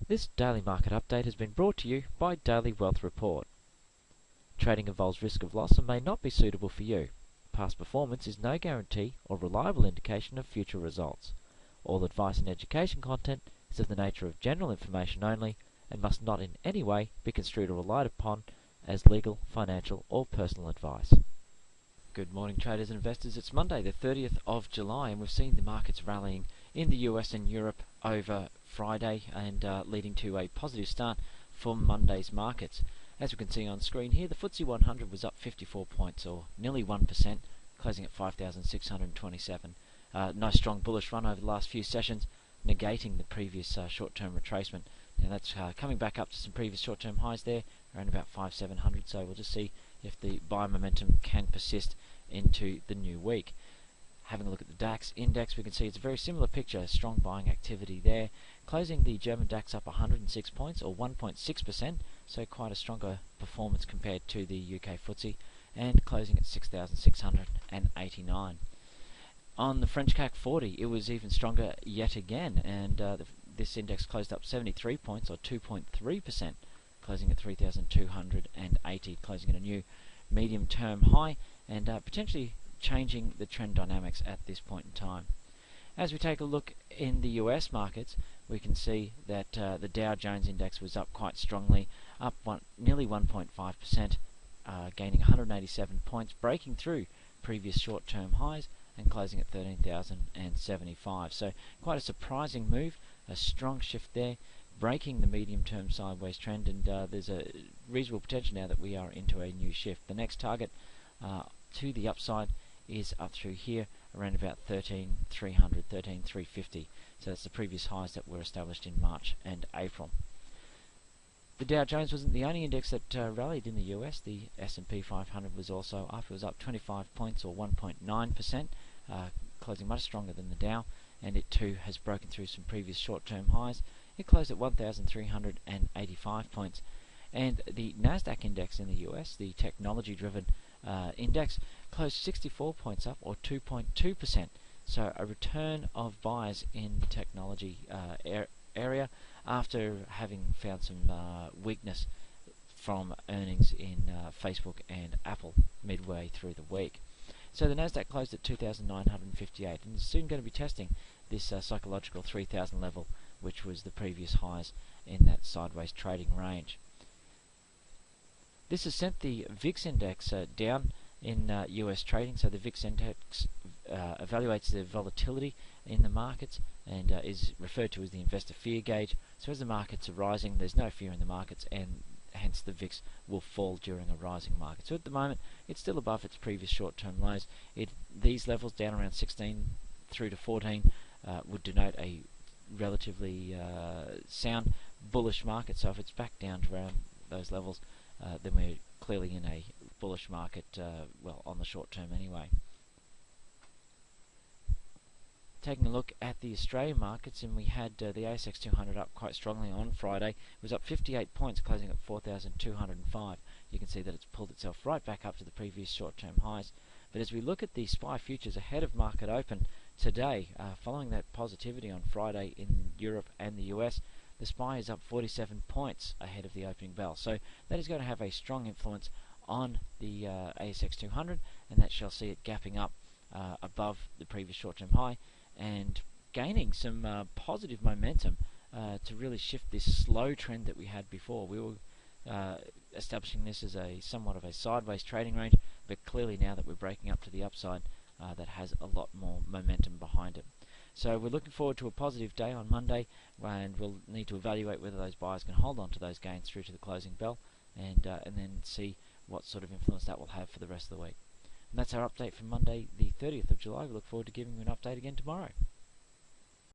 This daily market update has been brought to you by Daily Wealth Report. Trading involves risk of loss and may not be suitable for you. Past performance is no guarantee or reliable indication of future results. All advice and education content is of the nature of general information only and must not in any way be construed or relied upon as legal, financial, or personal advice. Good morning, traders and investors. It's Monday, the 30th of July, and we've seen the markets rallying in the US and Europe over Friday and leading to a positive start for Monday's markets. As we can see on screen here, the FTSE 100 was up 54 points, or nearly 1%, closing at 5,627. Nice strong bullish run over the last few sessions, negating the previous short-term retracement. Now that's coming back up to some previous short-term highs there, around about 5,700, so we'll just see if the buy momentum can persist into the new week. Having a look at the DAX index, we can see it's a very similar picture, strong buying activity there, closing the German DAX up 106 points, or 1.6%, so quite a stronger performance compared to the UK FTSE, and closing at 6,689. On the French CAC 40, it was even stronger yet again, and this index closed up 73 points, or 2.3%, closing at 3,280, closing at a new medium-term high, and potentially changing the trend dynamics at this point in time. As we take a look in the US markets, we can see that the Dow Jones index was up quite strongly, up nearly 1.5%, gaining 187 points, breaking through previous short-term highs and closing at 13,075. So quite a surprising move, a strong shift there, breaking the medium-term sideways trend, and there's a reasonable potential now that we are into a new shift. The next target to the upside is up through here around about 13,300, 13,350. So that's the previous highs that were established in March and April. The Dow Jones wasn't the only index that rallied in the US. The S&P 500 was also up. It was up 25 points, or 1.9%, closing much stronger than the Dow, and it too has broken through some previous short-term highs. It closed at 1,385 points. And the Nasdaq index in the US, the technology-driven index, closed 64 points up, or 2.2%. So a return of buyers in the technology area after having found some weakness from earnings in Facebook and Apple midway through the week. So the Nasdaq closed at 2,958 and is soon going to be testing this psychological 3,000 level, which was the previous highs in that sideways trading range. This has sent the VIX index down in US trading. So the VIX index evaluates the volatility in the markets and is referred to as the investor fear gauge. So as the markets are rising, there's no fear in the markets, and hence the VIX will fall during a rising market. So at the moment, it's still above its previous short-term lows. These levels down around 16 through to 14 would denote a relatively sound bullish market. So if it's back down to around those levels, then we're clearly in a bullish market, well, on the short term anyway. Taking a look at the Australian markets, and we had the ASX 200 up quite strongly on Friday. It was up 58 points, closing at 4,205. You can see that it's pulled itself right back up to the previous short-term highs. But as we look at the SPI futures ahead of market open today, following that positivity on Friday in Europe and the US, the SPI is up 47 points ahead of the opening bell. So that is going to have a strong influence on the ASX 200, and that shall see it gapping up above the previous short-term high and gaining some positive momentum to really shift this slow trend that we had before. We were establishing this as a somewhat of a sideways trading range, but clearly now that we're breaking up to the upside, that has a lot more momentum behind it. So we're looking forward to a positive day on Monday, and we'll need to evaluate whether those buyers can hold on to those gains through to the closing bell, and then see what sort of influence that will have for the rest of the week. And that's our update for Monday, the 30th of July. We look forward to giving you an update again tomorrow.